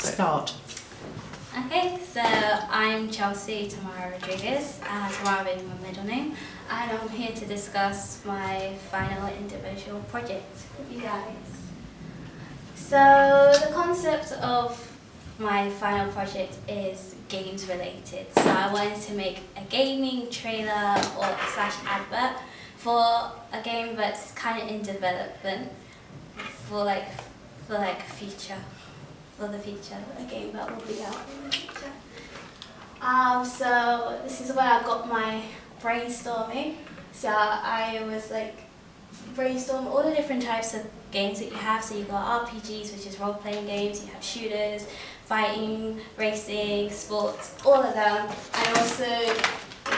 Start. Okay, so I'm Chelsea Tamara Rodriguez, Tamara being my middle name, and I'm here to discuss my final individual project with you guys. So the concept of my final project is games related. So I wanted to make a gaming trailer or slash advert for a game that's kind of in development for the future, a game that will be out in the future. So this is where I got my brainstorming. So I was brainstorm all the different types of games that you have. So you've got RPGs, which is role-playing games, you have shooters, fighting, racing, sports, all of them. And also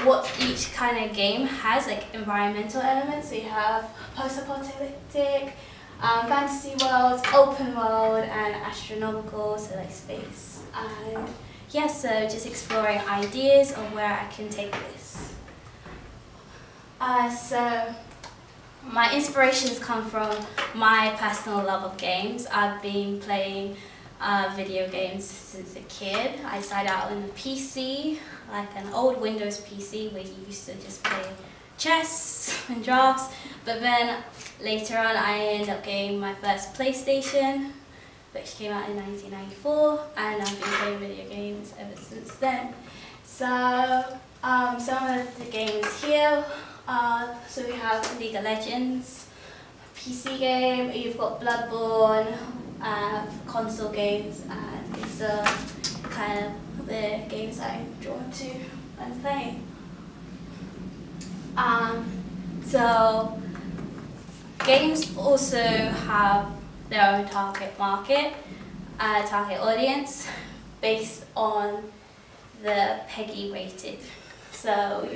what each kind of game has, like environmental elements. So you have post-apocalyptic, fantasy world, open world, and astronomical, so like space. And yeah, so just exploring ideas of where I can take this. So my inspirations come from my personal love of games. I've been playing video games since a kid. I started out on a PC, like an old Windows PC where you used to just play chess and drafts, but then later on I ended up getting my first PlayStation, which came out in 1994, and I've been playing video games ever since then. So some of the games here, so we have League of Legends, PC game, you've got Bloodborne, console games, and these are kind of the games I'm drawn to when playing. So games also have their own target market, target audience, based on the PEGI rated. So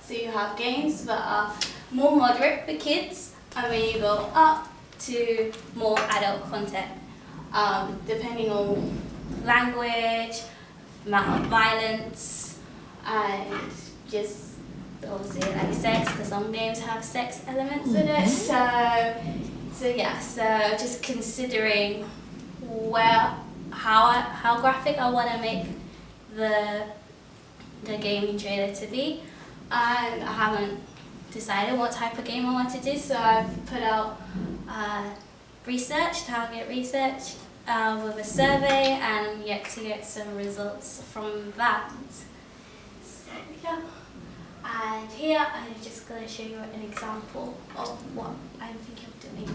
you have games that are more moderate for kids, and then you go up to more adult content, depending on language, amount of violence, and just obviously like sex, because some games have sex elements in it. So just considering how graphic I want to make the gaming trailer to be, and I haven't decided what type of game I want to do. So I've put out target research with a survey, and I'm yet to get some results from that. So yeah. And here I'm just going to show you an example of what I'm thinking of doing.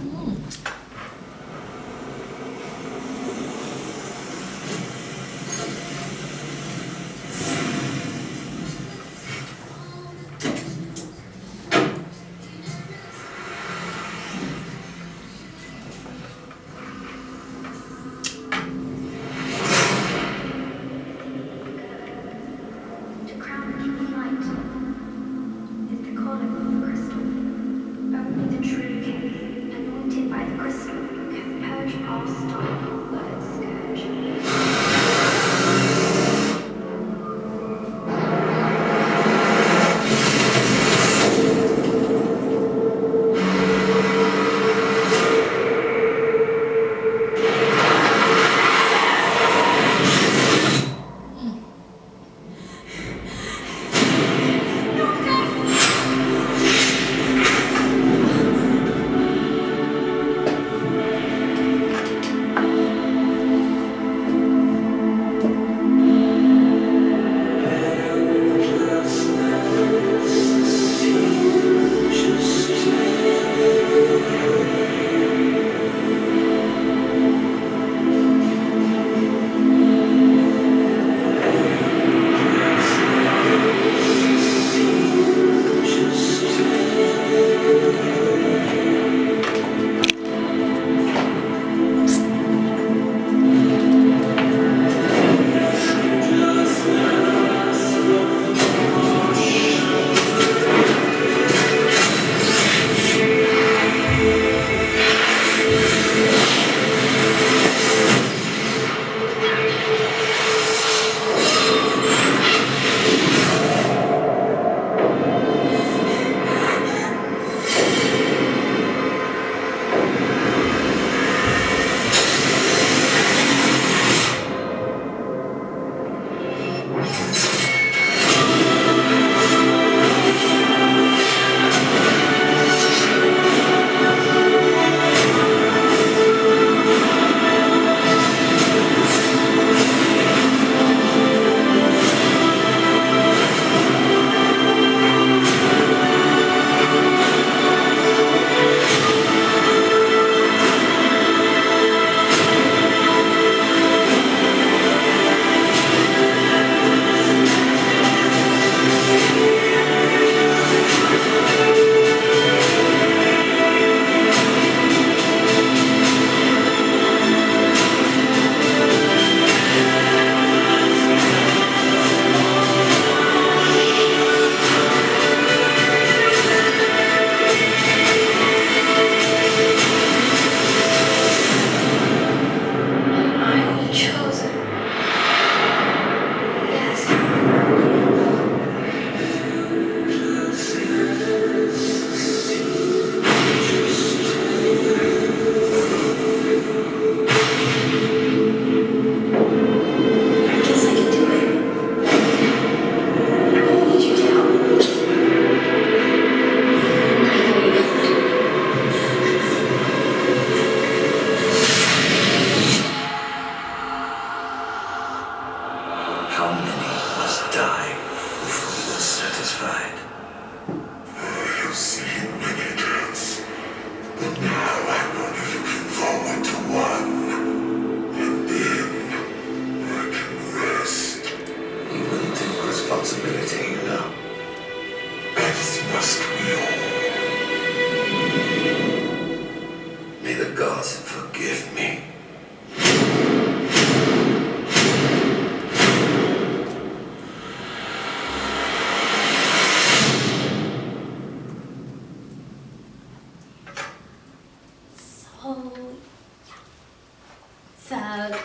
Only the true king, anointed by the crystal, can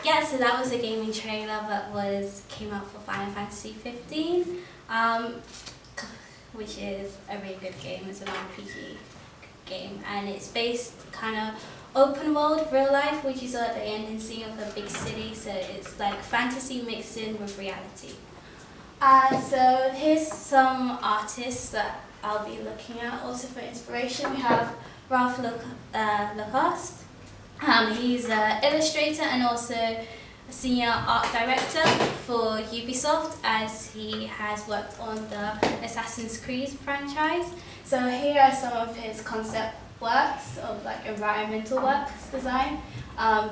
Yeah, so that was a gaming trailer that came out for Final Fantasy 15, which is a really good game. It's an RPG game, and it's based kind of open world, real life, which is at the ending scene of a big city. So it's like fantasy mixed in with reality. So here's some artists that I'll be looking at also for inspiration. We have Ralph Lacoste. He's an illustrator and also a senior art director for Ubisoft, as he has worked on the Assassin's Creed franchise. So here are some of his concept works of like environmental works design.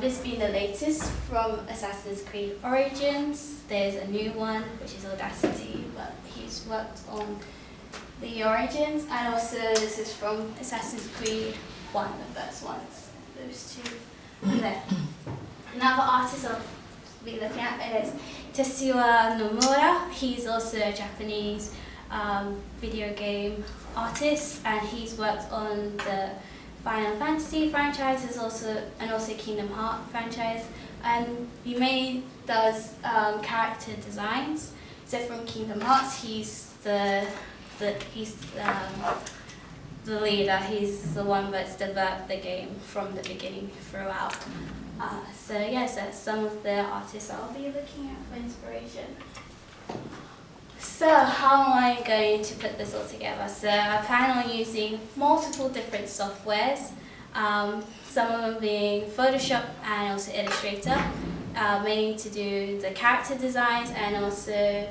This being the latest from Assassin's Creed Origins. There's a new one which is Audacity, but he's worked on the Origins, and also this is from Assassin's Creed 1, the first ones. Those two there. Another artist I'll be looking at is Tetsuya Nomura. He's also a Japanese video game artist, and he's worked on the Final Fantasy franchise and also Kingdom Hearts franchise. And he does character designs. So from Kingdom Hearts, he's the leader. He's the one that's developed the game from the beginning throughout. So yes, that's some of the artists I'll be looking at for inspiration. So how am I going to put this all together? So I plan on using multiple different softwares, some of them being Photoshop and also Illustrator, mainly to do the character designs and also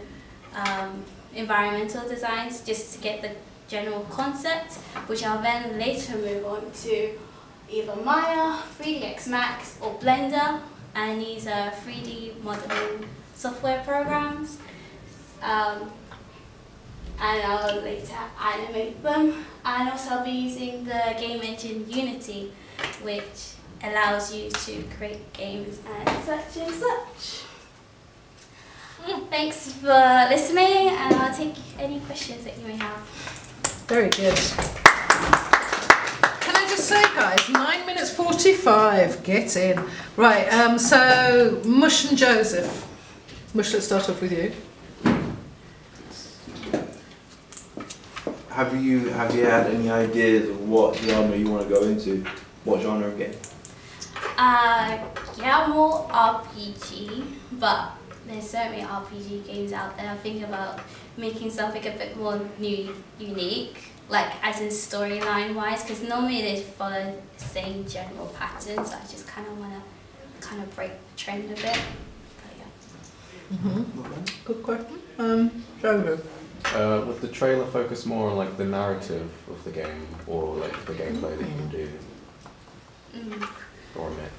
environmental designs, just to get the general concept, which I'll then later move on to either Maya, 3ds Max or Blender, and these are 3D modeling software programs. And I'll later animate them. And also I'll be using the game engine Unity, which allows you to create games and such and such. Thanks for listening, and I'll take any questions that you may have. Very good. Can I just say, guys, 9 minutes 45. Get in. Right, so Mush and Joseph. Mush, let's start off with you. Have you had any ideas of what genre you want to go into? What genre of game? Yeah, more RPG, but there's so many RPG games out there. I think about making something a bit more unique, like as in storyline wise, because normally they follow the same general patterns. So I just kind of want to break the trend a bit. But yeah. Good question. Joseph. Would the trailer focus more on like the narrative of the game, or like the gameplay that you can do, or a mix?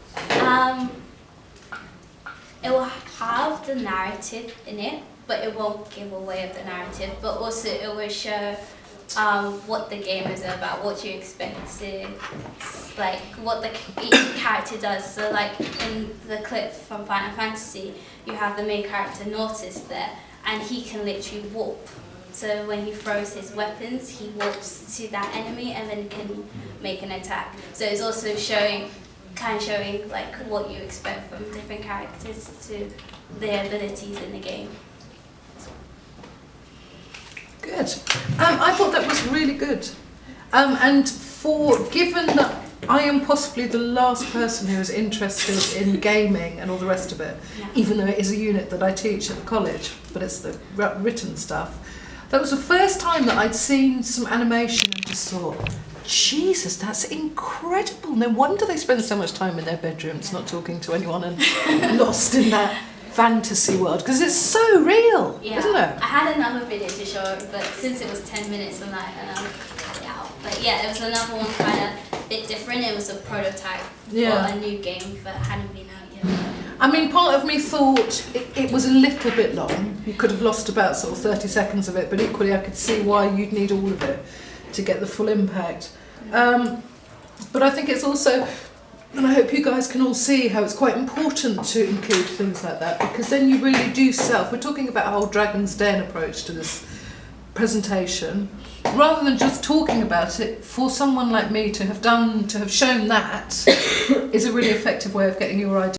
It will have the narrative in it, but it won't give away the narrative. But also it will show what the game is about, what you expect to, like what each character does. So like in the clip from Final Fantasy, you have the main character Nautis there, and he can literally warp. So when he throws his weapons, he warps to that enemy and then can make an attack. So it's also showing like what you expect from different characters to their abilities in the game. Good. I thought that was really good. And given that I am possibly the last person who is interested in gaming and all the rest of it, Yeah. even though it is a unit that I teach at the college, but it's the written stuff. That was the first time that I'd seen some animation and just thought, Jesus, that's incredible. No wonder they spend so much time in their bedrooms not talking to anyone and lost in that fantasy world, because it's so real, isn't it? I had another video to show, but since it was 10 minutes, I'm like, yeah. But yeah, there was another one kind of a bit different. It was a prototype for a new game that hadn't been out yet. I mean, part of me thought it was a little bit long. You could have lost about sort of 30 seconds of it, but equally I could see why you'd need all of it to get the full impact. But I think it's also, and I hope you guys can all see how it's quite important to include things like that, because then you really do we're talking about a whole Dragon's Den approach to this presentation. Rather than just talking about it, for someone like me to have shown that is a really effective way of getting your idea